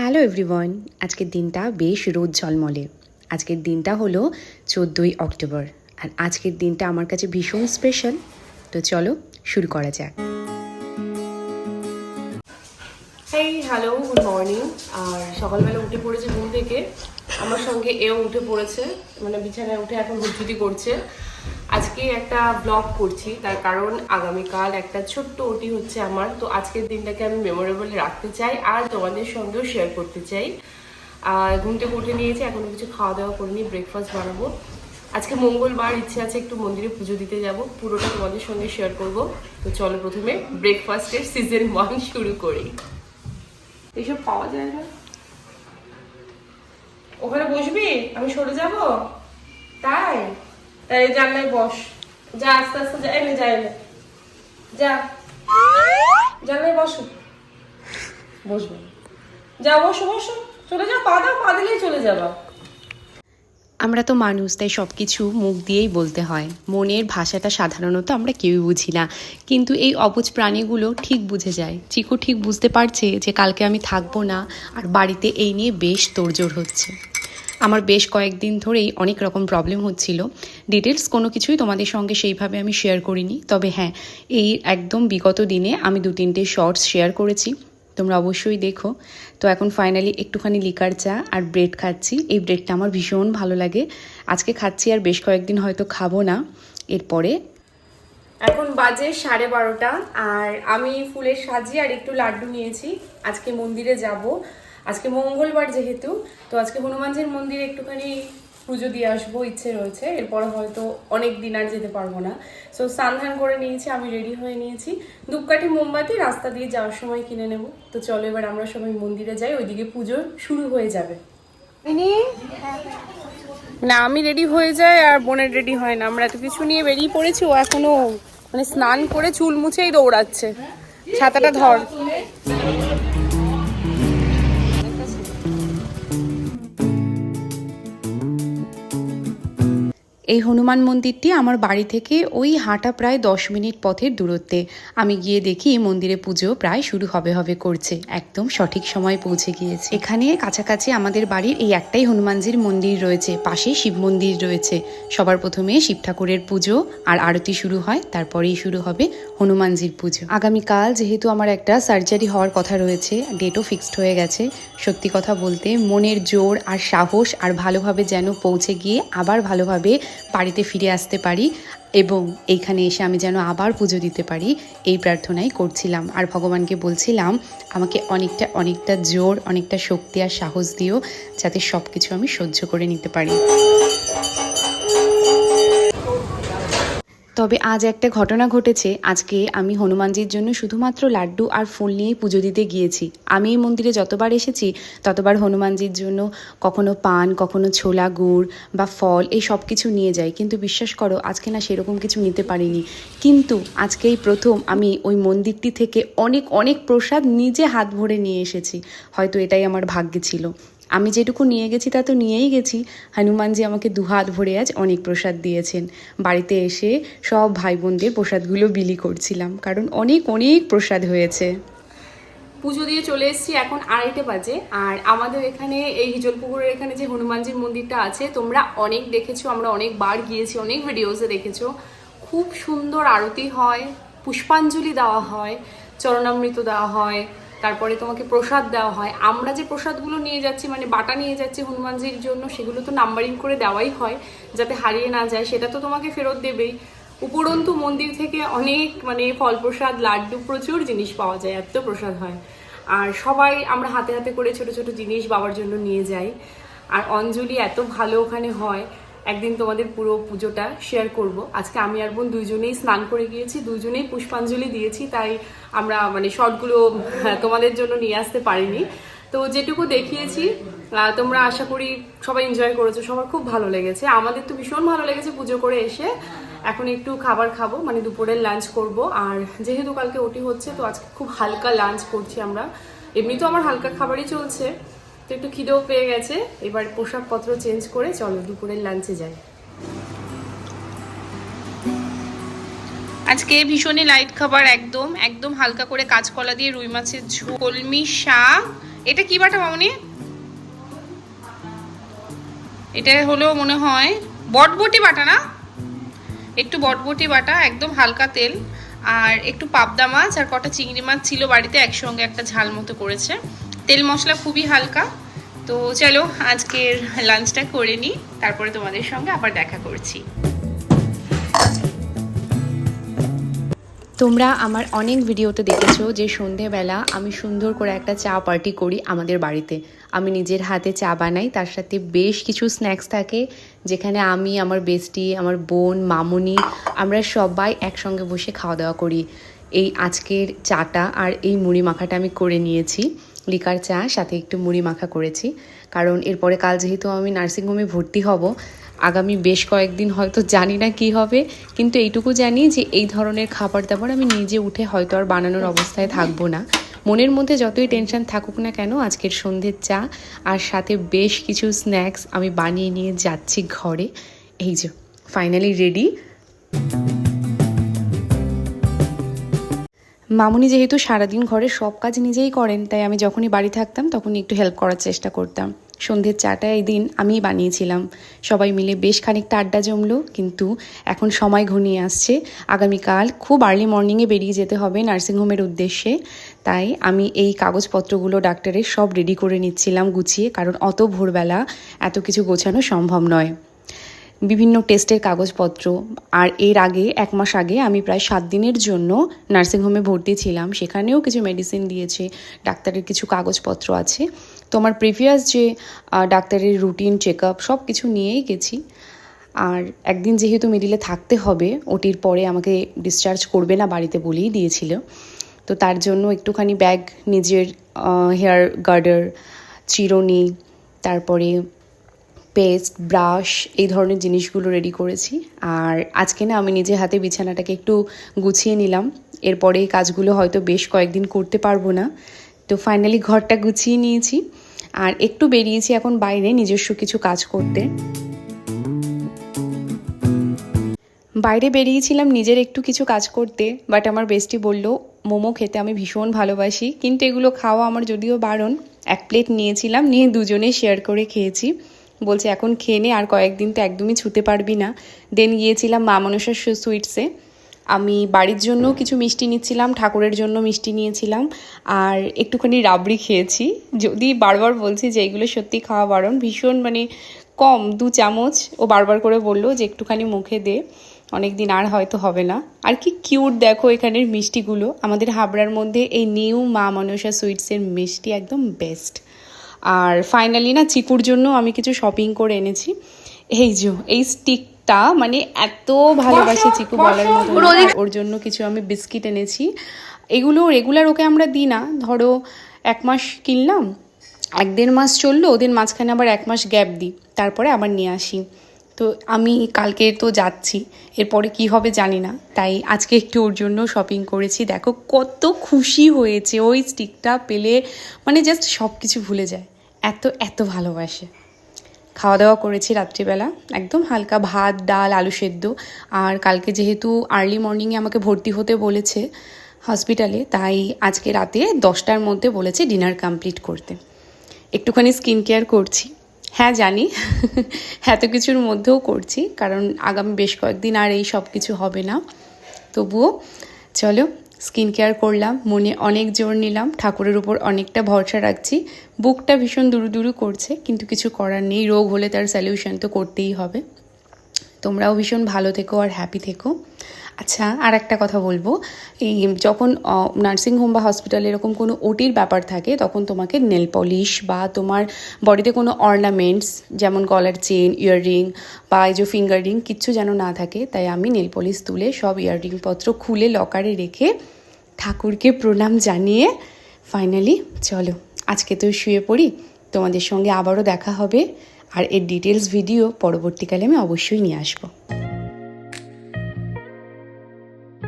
Hello everyone, আজকের দিনটা বেশ রোদ ঝলমলে। আজকের দিনটা হলো 14ই অক্টোবর, আর আজকের দিনটা আমার কাছে ভীষণ স্পেশাল। তো চলো শুরু করা যাক। Hello, good morning. আর সকালবেলা উঠে পড়েছে ঘুম থেকে, আমার সঙ্গে এও উঠে পড়েছে, মানে বিছানায় উঠে এখন হুটছুটি করছে। আজকে একটা ব্লগ করছি, তার কারণ আগামীকাল একটা ছোট্ট ওটি হচ্ছে আমার। তো আজকের দিনটাকে আমি মেমোরেবল রাখতে চাই আর তোমাদের সঙ্গেও শেয়ার করতে চাই। আর ঘুম থেকে উঠে নিয়েছি, এখনো কিছু খাওয়া দাওয়া করিনি, ব্রেকফাস্ট বানাবো। আজকে মঙ্গলবার, ইচ্ছে আছে একটু মন্দিরে পুজো দিতে যাব, পুরোটা তোমাদের সঙ্গে শেয়ার করব। তো চলো প্রথমে ব্রেকফাস্টের সিজন 1 শুরু করি। এইসব পাওয়া যায় না, ওখানে বসবি, আমি সরে যাব, তাই তাই জানলায় বস, যা আস্তে আস্তে যা, এনে যা, এনে যা, জানলায় বসো, বসবো, যা বসো বসো, চলে যাও, পা দাও, পা দিলেই চলে যাবা। আমরা তো মানুষ, তাই সব কিছু মুখ দিয়েই বলতে হয়। মনের ভাষাটা সাধারণত আমরা কেউই বুঝি না, কিন্তু এই অবুঝ প্রাণীগুলো ঠিক বুঝে যায়। চিকু ঠিক বুঝতে পারছে যে কালকে আমি থাকবো না, আর বাড়িতে এই নিয়ে বেশ তোড়জোড় হচ্ছে। আমার বেশ কয়েকদিন ধরেই অনেক রকম প্রবলেম হচ্ছিল। ডিটেলস কোনো কিছুই তোমাদের সঙ্গে সেইভাবে আমি শেয়ার করিনি, তবে হ্যাঁ, এই একদম বিগত দিনে আমি 2-3টে শর্টস শেয়ার করেছি, তোমরা অবশ্যই দেখো। তো এখন ফাইনালি একটুখানি লিকার চা আর ব্রেড খাচ্ছি। এই ব্রেডটা আমার ভীষণ ভালো লাগে, আজকে খাচ্ছি, আর বেশ কয়েকদিন হয়তো খাবো না এরপরে। এখন বাজে 12:30, আর আমি ফুলের সাজিয়ে আর একটু লাড্ডু নিয়েছি। আজকে মন্দিরে যাব, আজকে মঙ্গলবার যেহেতু, তো আজকে হনুমানজির মন্দিরে একটুখানি পুজো দিয়ে আসবো, ইচ্ছে রয়েছে। এরপরে হয়তো অনেক দিন আর যেতে পারবো না। সো স্নান করে নিয়েছি, আমি রেডি হয়ে নিয়েছি। ধূপকাঠি মোমবাতি রাস্তা দিয়ে যাওয়ার সময় কিনে নেব। তো চলো এবার আমরা সবাই মন্দিরে যাই, ওইদিকে পুজো শুরু হয়ে যাবে। না, আমি রেডি হয়ে যাই আর বোনের রেডি হয় না। আমরা এত কিছু নিয়ে বেরিয়ে পড়েছি, ও এখনো মানে স্নান করে চুল মুছেই দৌড়াচ্ছে। ছাতাটা ধর। এই হনুমান মন্দিরটি আমার বাড়ি থেকে ওই হাঁটা প্রায় 10 মিনিট পথের দূরত্বে। আমি গিয়ে দেখি মন্দিরে পুজো প্রায় শুরু হবে করছে, একদম সঠিক সময় পৌঁছে গিয়েছে। এখানে কাছাকাছি আমাদের বাড়ির এই একটাই হনুমানজির মন্দির রয়েছে, পাশেই শিব মন্দির রয়েছে। সবার প্রথমে শিব ঠাকুরের পুজো আর আরতি শুরু হয়, তারপরেই শুরু হবে হনুমানজির পুজো। আগামীকাল যেহেতু আমার একটা সার্জারি হওয়ার কথা রয়েছে, ডেটও ফিক্সড হয়ে গেছে। সত্যি কথা বলতে মনের জোর আর সাহস আর ভালোভাবে যেন পৌঁছে গিয়ে আবার ভালোভাবে বাড়িতে ফিরে আসতে পারি, এবং এইখানে এসে আমি যেন আবার পুজো দিতে পারি, এই প্রার্থনাই করছিলাম। আর ভগবানকে বলছিলাম আমাকে অনেকটা জোর, অনেকটা শক্তি আর সাহস দিও, যাতে সব কিছু আমি সহ্য করে নিতে পারি। তবে আজ একটা ঘটনা ঘটেছে। আজকে আমি হনুমানজির জন্য শুধুমাত্র লাড্ডু আর ফুল নিয়েই পুজো দিতে গিয়েছি। আমি এই মন্দিরে যতবার এসেছি ততবার হনুমানজির জন্য কখনো পান, কখনো ছোলা গুড় বা ফল, এই সব কিছু নিয়ে যাই, কিন্তু বিশ্বাস করো আজকে না সেরকম কিছু নিতে পারিনি। কিন্তু আজকেই প্রথম আমি ওই মন্দিরটি থেকে অনেক প্রসাদ নিজে হাত ভরে নিয়ে এসেছি। হয়তো এটাই আমার ভাগ্যে ছিল। আমি যেটুকু নিয়ে গেছি তা তো নিয়েই গেছি, হনুমানজি আমাকে দুহাত ভরে আজ অনেক প্রসাদ দিয়েছেন। বাড়িতে এসে সব ভাই বোনদের প্রসাদগুলো বিলি করছিলাম, কারণ অনেক প্রসাদ হয়েছে। পুজো দিয়ে চলে এসেছি, এখন 2:30 বাজে। আর আমাদের এখানে এই হিজলপুকুরের এখানে যে হনুমানজির মন্দিরটা আছে, তোমরা অনেক দেখেছো, আমরা অনেকবার গিয়েছি, অনেক ভিডিওসে দেখেছো। খুব সুন্দর আরতি হয়, পুষ্পাঞ্জলি দেওয়া হয়, চরণামৃত দেওয়া হয়, তারপরে তোমাকে প্রসাদ দেওয়া হয়। আমরা যে প্রসাদগুলো নিয়ে যাচ্ছি, মানে বাটা নিয়ে যাচ্ছি হনুমানজির জন্য, সেগুলো তো নাম্বারিং করে দেওয়াই হয় যাতে হারিয়ে না যায়, সেটা তো তোমাকে ফেরত দেবেই। উপরন্তু মন্দির থেকে অনেক মানে ফল প্রসাদ, লাড্ডু, প্রচুর জিনিস পাওয়া যায়, এত প্রসাদ হয়। আর সবাই আমরা হাতে হাতে করে ছোট ছোট জিনিস বাবার জন্য নিয়ে যাই। আর অঞ্জলি এত ভালো ওখানে হয়, একদিন তোমাদের পুরো পুজোটা শেয়ার করব। আজকে আমি আর বোন দুইজনেই স্নান করে গিয়েছি, দুইজনেই পুষ্পাঞ্জলি দিয়েছি, তাই আমরা মানে শর্টগুলো তোমাদের জন্য নিয়ে আসতে পারিনি। তো যেটুকু দেখিয়েছি তোমরা আশা করি সবাই এনজয় করেছো, সবার খুব ভালো লেগেছে। আমাদের তো ভীষণ ভালো লেগেছে পুজো করে এসে। এখন একটু খাবার খাবো, মানে দুপুরের লাঞ্চ করব। আর যেহেতু কালকে ওটি হচ্ছে, তো আজকে খুব হালকা লাঞ্চ করছি আমরা। এমনি তো আমার হালকা খাবারই চলছে, তো একটু খিদেও পেয়ে গেছে। এবার পোশাকপত্র চেঞ্জ করে চলো দুপুরের লাঞ্চে যাই। আজকে ভীষণই লাইট খাবার, একদম হালকা করে কাঁচকলা দিয়ে রুই মাছের ঝোল, কলমি শাক, এটা কি বাটা মামনি? এটা হলো মনে হয় বটবটি বাটা না, একটু বটবটি বাটা, একদম হালকা তেল, আর একটু পাবদা মাছ আর কটা চিংড়ি মাছ ছিল বাড়িতে, একসঙ্গে একটা ঝাল মতো করেছে। তেল মশলা খুবই হালকা। তো চলো আজকের লাঞ্চটা করে নিই, তারপরে তোমাদের সঙ্গে আবার দেখা করছি। তোমরা আমার অনেক ভিডিওতে দেখেছো যে সন্ধেবেলা আমি সুন্দর করে একটা চা পার্টি করি আমাদের বাড়িতে। আমি নিজের হাতে চা বানাই, তার সাথে বেশ কিছু স্ন্যাক্স থাকে, যেখানে আমি, আমার বেস্টি, আমার বোন, মামুনি, আমরা সবাই একসঙ্গে বসে খাওয়া দাওয়া করি। এই আজকের চাটা আর এই মুড়ি মাখাটা আমি করে নিয়েছি, লিকার চা সাথে একটু মুড়ি মাখা করেছি, কারণ এরপরে কাল যেহেতু আমি নার্সিংহোমে ভর্তি হব, আগামী বেশ কয়েকদিন হয়তো জানি না কি হবে, কিন্তু এইটুকু জানি যে এই ধরনের খাবার দাবার আমি নিজে উঠে হয়তো আর বানানোর অবস্থায় থাকবো না। মনের মধ্যে যতই টেনশন থাকুক না কেন, আজকের সন্ধ্যের চা আর সাথে বেশ কিছু স্ন্যাক্স আমি বানিয়ে নিয়ে যাচ্ছি ঘরে। এই যে ফাইনালি রেডি। মামুনি যেহেতু সারাদিন ঘরে সব কাজ নিজেই করেন, তাই আমি যখনই বাড়ি থাকতাম তখনই একটু হেল্প করার চেষ্টা করতাম। সন্ধ্যের চাটা এই দিন আমিই বানিয়েছিলাম, সবাই মিলে বেশ খানিকটা আড্ডা জমলো। কিন্তু এখন সময় ঘনিয়ে আসছে, আগামীকাল খুব আর্লি মর্নিংয়ে বেরিয়ে যেতে হবে নার্সিংহোমের উদ্দেশ্যে। তাই আমি এই কাগজপত্রগুলো ডাক্তারের সব রেডি করে নিচ্ছিলাম গুছিয়ে, কারণ অত ভোরবেলা এত কিছু গোছানো সম্ভব নয়। বিভিন্ন টেস্টের কাগজপত্র, আর এর আগে 1 মাস আগে আমি প্রায় 7 দিনের জন্য নার্সিংহোমে ভর্তি ছিলাম, সেখানেও কিছু মেডিসিন দিয়েছে, ডাক্তারের কিছু কাগজপত্র আছে। তো আমার প্রিভিয়াস যে ডাক্তারের রুটিন চেক আপ সব কিছু নিয়েই গেছি। আর একদিন যেহেতু মিডিলে থাকতে হবে, ওটির পরে আমাকে ডিসচার্জ করবে না বাড়িতে বলেই দিয়েছিল, তো তার জন্য একটুখানি ব্যাগ, নিজের হেয়ার গার্ডার, চিরুনি, তারপরে পেস্ট, ব্রাশ, এই ধরনের জিনিসগুলো রেডি করেছি। আর আজকে না আমি নিজে হাতে বিছানাটাকে একটু গুছিয়ে নিলাম, এরপরে এই কাজগুলো হয়তো বেশ কয়েকদিন করতে পারবো না। তো ফাইনালি ঘরটা গুছিয়ে নিয়েছি আর একটু বেরিয়েছি এখন বাইরে নিজস্ব কিছু কাজ করতে। বাইরে বেরিয়েছিলাম নিজের একটু কিছু কাজ করতে, বাট আমার বেস্টি বলল মোমো খেতে আমি ভীষণ ভালোবাসি, কিন্তু এগুলো খাওয়া আমার যদিও বারণ। 1 প্লেট নিয়েছিলাম, নিয়ে দুজনে শেয়ার করে খেয়েছি। বলছে এখন খেয়ে নে, আর কয়েকদিন তো একদমই ছুতে পারবি না। দেন গিয়েছিলাম মা মনসা সুইটসে, আমি বাড়ির জন্য কিছু মিষ্টি নিচ্ছিলাম, ঠাকুরের জন্য মিষ্টি নিয়েছিলাম, আর একটুখানি রাবড়ি খেয়েছি। যদি বারবার বলছি যে এগুলো সত্যি খাওয়া বারণ, ভীষণ মানে কম 2 চামচ। ও বারবার করে বললো যে একটুখানি মুখে দে, অনেক দিন আর হয়তো হবে না। আর কি কিউট দেখো এখানের মিষ্টিগুলো, আমাদের হাবড়ার মধ্যে এই নিউ মা মনসা সুইটসের মিষ্টি একদম বেস্ট। আর ফাইনালি না চিকুর জন্য আমি কিছু শপিং করে এনেছি। এই যে এই স্টিকটা মানে এত ভালোবাসে চিকু বলার মতো, ওর জন্য কিছু আমি বিস্কিট এনেছি। এগুলো রেগুলার ওকে আমরা দিই না, ধরো 1 মাস কিনলাম, 1-1.5 মাস চললো, ওদের মাঝখানে আবার 1 মাস গ্যাপ দিই, তারপরে আবার নিয়ে আসি। তো আমি কালকে তো যাচ্ছি, এরপরে কি হবে জানি না, তাই আজকে একটু ওর জন্য শপিং করেছি। দেখো কত খুশি হয়েছে ওই স্টিকটা পেলে, মানে জাস্ট সব কিছু ভুলে যায়, এত এত ভালোবাসে। খাওয়া দাওয়া করেছি রাত্রিবেলা, একদম হালকা ভাত, ডাল, আলু সেদ্ধ। আর কালকে যেহেতু আর্লি মর্নিংয়ে আমাকে ভর্তি হতে বলেছে হসপিটালে, তাই আজকে রাতে 10টার মধ্যে বলেছে ডিনার কমপ্লিট করতে। একটুখানি স্কিন কেয়ার করছি, হ্যাঁ জানি এত কিছুর মধ্যেও করছি, কারণ আগামী বেশ কয়েকদিন আর এই সব কিছু হবে না। তবুও চলো স্কিন কেয়ার করলাম, মনে অনেক জোর নিলাম, ঠাকুরের উপর অনেকটা ভরসা রাখছি। বুকটা ভীষণ দুরু দুরু করছে, কিন্তু কিছু করার নেই, রোগ হলে তার সলিউশন তো করতেই হবে। তোমরাও ভীষণ ভালো থেকো আর হ্যাপি থেকো। আচ্ছা, আর একটা কথা বলবো, এই যখন নার্সিংহোম বা হসপিটালে এরকম কোনো ওটির ব্যাপার থাকে, তখন তোমাকে নেল পলিশ বা তোমার বডিতে কোনো অর্নামেন্টস, যেমন গলার চেন, ইয়াররিং বা এই যে ফিঙ্গার রিং, কিচ্ছু যেন না থাকে। তাই আমি নেল পলিশ তুলে সব ইয়াররিং পত্র খুলে লকারে রেখে ঠাকুরকে প্রণাম জানিয়ে ফাইনালি চলো আজকে তো শুয়ে পড়ি। তোমাদের সঙ্গে আবারও দেখা হবে, আর এর ডিটেলস ভিডিও পরবর্তীকালে আমি অবশ্যই নিয়ে আসবো।